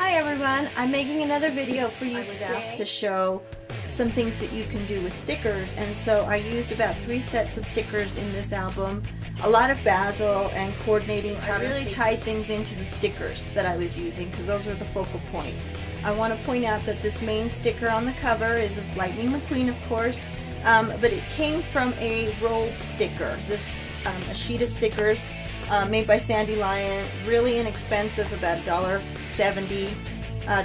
Hi everyone, I'm making another video for you today. I was asked to show some things that you can do with stickers, and so I used about 3 sets of stickers in this album, a lot of basil and coordinating powder. I really tied things into the stickers that I was using because those were the focal point. I want to point out that this main sticker on the cover is of Lightning McQueen, of course, but it came from a rolled sticker. This a sheet of stickers made by Sandy Lion, really inexpensive, about $1.70,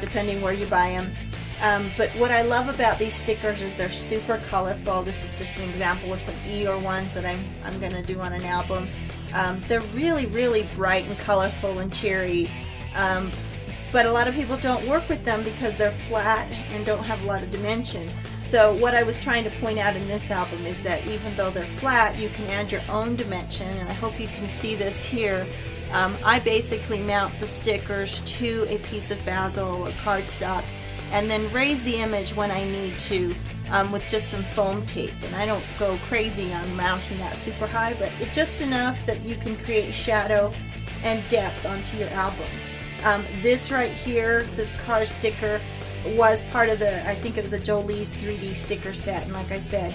depending where you buy them. But what I love about these stickers is they're super colorful. This is just an example of some Eeyore ones that I'm going to do on an album. They're really, really bright and colorful and cheery, but a lot of people don't work with them because they're flat and don't have a lot of dimension. So what I was trying to point out in this album is that even though they're flat, you can add your own dimension, and I hope you can see this here. I basically mount the stickers to a piece of basil or cardstock and then raise the image when I need to with just some foam tape. And I don't go crazy on mounting that super high, but it's just enough that you can create shadow and depth onto your albums. This right here, this car sticker, was part of the, I think it was a Jolie's 3D sticker set, and like I said,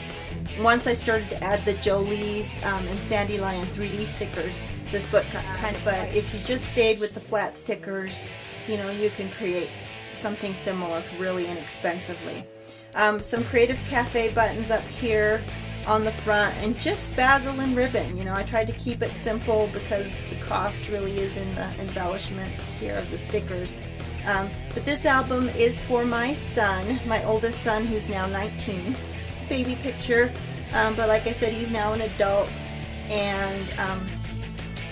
once I started to add the Jolie's and Sandy Lion 3D stickers, this book kind of, but if you just stayed with the flat stickers, you know, you can create something similar really inexpensively. Some Creative Cafe buttons up here on the front, and just basil and ribbon. You know, I tried to keep it simple because the cost really is in the embellishments here of the stickers. But this album is for my son, my oldest son, who's now 19. It's a baby picture, but like I said, he's now an adult, and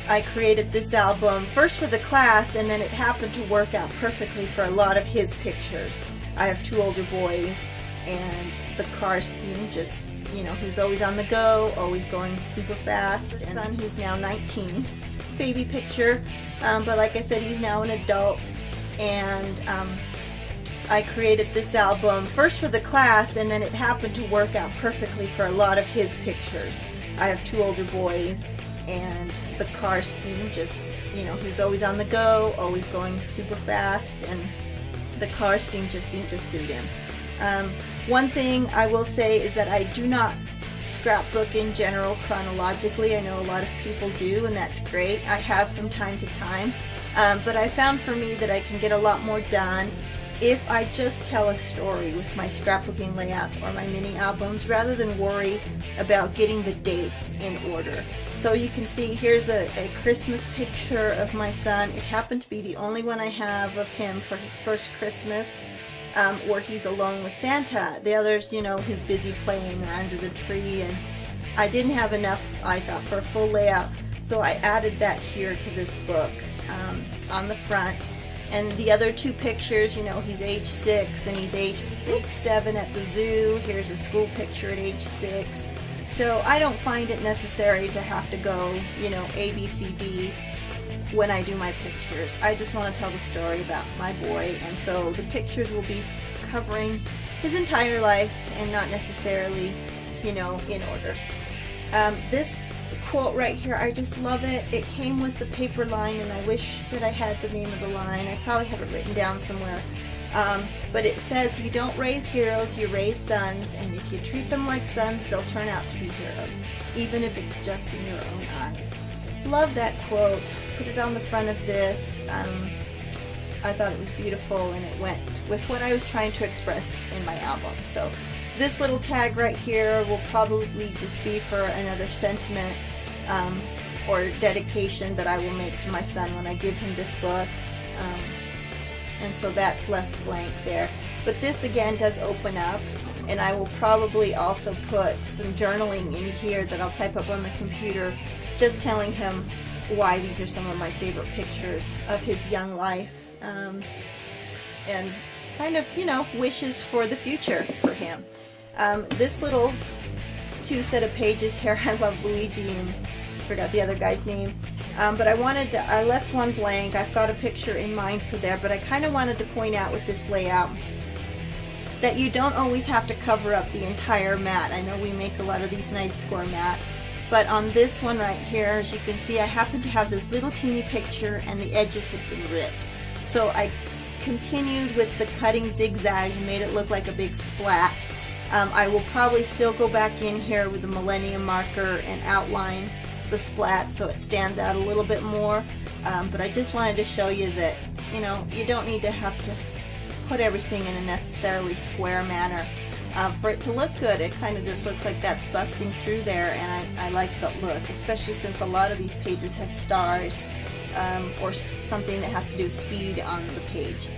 I created this album first for the class, and then it happened to work out perfectly for a lot of his pictures. I have 2 older boys, and the Cars theme just, you know, he was always on the go, always going super fast. And son, who's now 19. It's a baby picture, but like I said, he's now an adult. And I created this album first for the class, and then it happened to work out perfectly for a lot of his pictures. I have 2 older boys, and the Cars theme just, you know, he was always on the go, always going super fast, and the Cars theme just seemed to suit him. One thing I will say is that I do not scrapbook in general chronologically. I know a lot of people do, and that's great. I have from time to time. But I found for me that I can get a lot more done if I just tell a story with my scrapbooking layouts or my mini albums, rather than worry about getting the dates in order. So you can see here's a Christmas picture of my son. It happened to be the only one I have of him for his first Christmas, where he's alone with Santa. The others, you know, he's busy playing or under the tree, and I didn't have enough, I thought, for a full layout. So I added that here to this book on the front. And the other 2 pictures, you know, he's age 6 and he's age 7 at the zoo. Here's a school picture at age 6. So I don't find it necessary to have to go, you know, A, B, C, D when I do my pictures. I just want to tell the story about my boy, and so the pictures will be covering his entire life and not necessarily, you know, in order. This quote right here, I just love it. It came with the paper line, and I wish that I had the name of the line. I probably have it written down somewhere. But it says, "You don't raise heroes, you raise sons, and if you treat them like sons, they'll turn out to be heroes, even if it's just in your own eyes." Love that quote. Put it on the front of this. I thought it was beautiful, and it went with what I was trying to express in my album. So this little tag right here will probably just be for another sentiment or dedication that I will make to my son when I give him this book. And so that's left blank there. But this again does open up, and I will probably also put some journaling in here that I'll type up on the computer, just telling him why these are some of my favorite pictures of his young life, and kind of, you know, wishes for the future for him. This little 2 set of pages here, I love Luigi, and I forgot the other guy's name. But I left one blank. I've got a picture in mind for there, but I kind of wanted to point out with this layout that you don't always have to cover up the entire mat. I know we make a lot of these nice score mats, but on this one right here, as you can see, I happen to have this little teeny picture and the edges have been ripped. So I continued with the cutting zigzag and made it look like a big splat. I will probably still go back in here with the Millennium marker and outline the splat so it stands out a little bit more, but I just wanted to show you that, you know, you don't need to have to put everything in a necessarily square manner for it to look good. It kind of just looks like that's busting through there, and I like the look, especially since a lot of these pages have stars or something that has to do with speed on the page.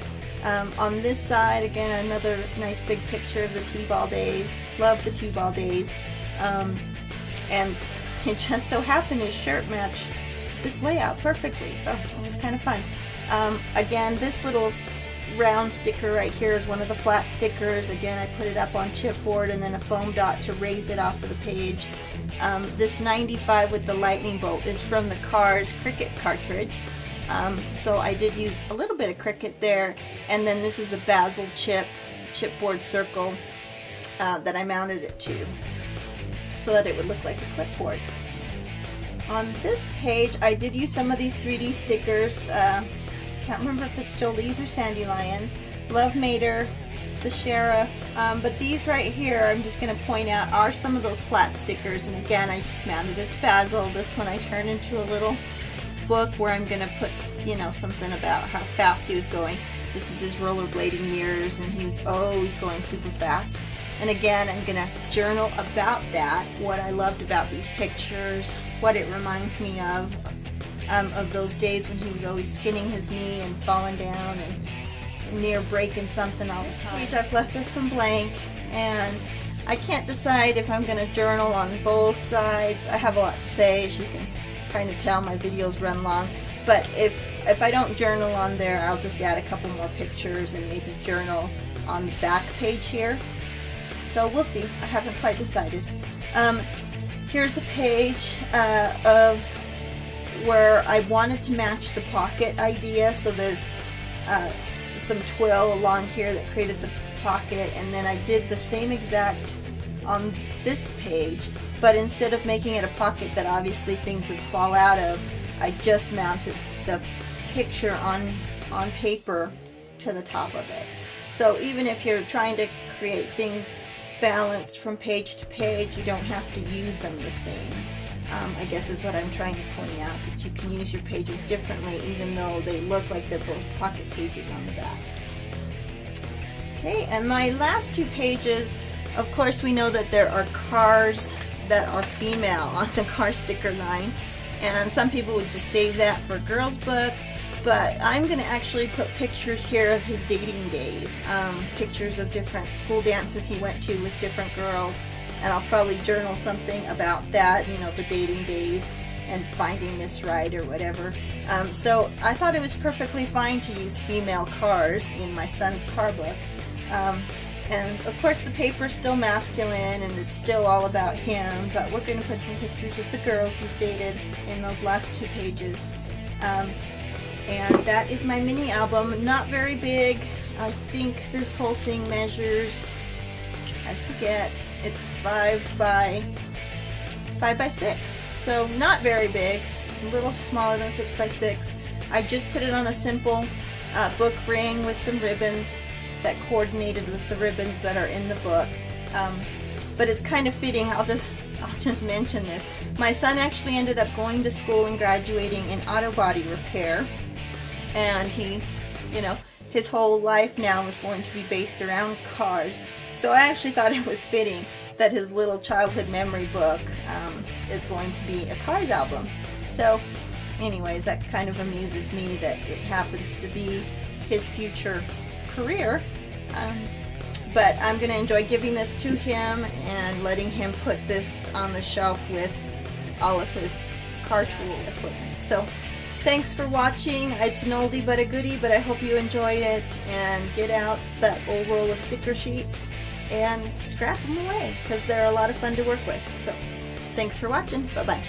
On this side, again, another nice big picture of the T-ball days. Love the T-ball days. And it just so happened his shirt matched this layout perfectly, so it was kind of fun. Again, this little round sticker right here is one of the flat stickers. Again, I put it up on chipboard and then a foam dot to raise it off of the page. This 95 with the lightning bolt is from the Cars Cricut cartridge. So I did use a little bit of Cricut there, and then this is a basil chipboard circle that I mounted it to so that it would look like a clipboard. On this page I did use some of these 3D stickers. Can't remember if it's Jolie's or Sandy Lyons. Love Mater, the Sheriff, but these right here I'm just going to point out are some of those flat stickers, and again I just mounted it to Basil. This one I turned into a little book where I'm going to put, you know, something about how fast he was going. This is his rollerblading years, and he was always going super fast. And again, I'm going to journal about that, what I loved about these pictures, what it reminds me of those days when he was always skinning his knee and falling down and near breaking something all the time. I've left this some blank, and I can't decide if I'm going to journal on both sides. I have a lot to say, as you can kind of tell. My videos run long, but if I don't journal on there, I'll just add a couple more pictures and maybe journal on the back page here. So we'll see. I haven't quite decided. Here's a page of where I wanted to match the pocket idea, so there's some twill along here that created the pocket, and then I did the same exact on this page, but instead of making it a pocket that obviously things would fall out of, I just mounted the picture on paper to the top of it. So even if you're trying to create things balanced from page to page, you don't have to use them the same. I guess is what I'm trying to point out, that you can use your pages differently even though they look like they're both pocket pages on the back. Okay, and my last two pages, of course we know that there are cars that are female on the car sticker line, and some people would just save that for a girl's book, but I'm going to actually put pictures here of his dating days, pictures of different school dances he went to with different girls, and I'll probably journal something about that, you know, the dating days and finding Miss Right or whatever. So I thought it was perfectly fine to use female cars in my son's car book. And of course the paper's still masculine and it's still all about him, but we're going to put some pictures of the girls he's dated in those last two pages. And that is my mini album. Not very big. I think this whole thing measures, I forget, it's 5 by 6. So not very big, a little smaller than 6 by 6. I just put it on a simple book ring with some ribbons that coordinated with the ribbons that are in the book. But it's kind of fitting. I'll just mention this. My son actually ended up going to school and graduating in auto body repair, and he, you know, his whole life now is going to be based around cars. So I actually thought it was fitting that his little childhood memory book is going to be a Cars album. So anyways, that kind of amuses me that it happens to be his future career. But I'm going to enjoy giving this to him and letting him put this on the shelf with all of his car tool equipment. So thanks for watching. It's an oldie but a goodie, but I hope you enjoy it, and get out that old roll of sticker sheets and scrap them away because they're a lot of fun to work with. So thanks for watching. Bye-bye.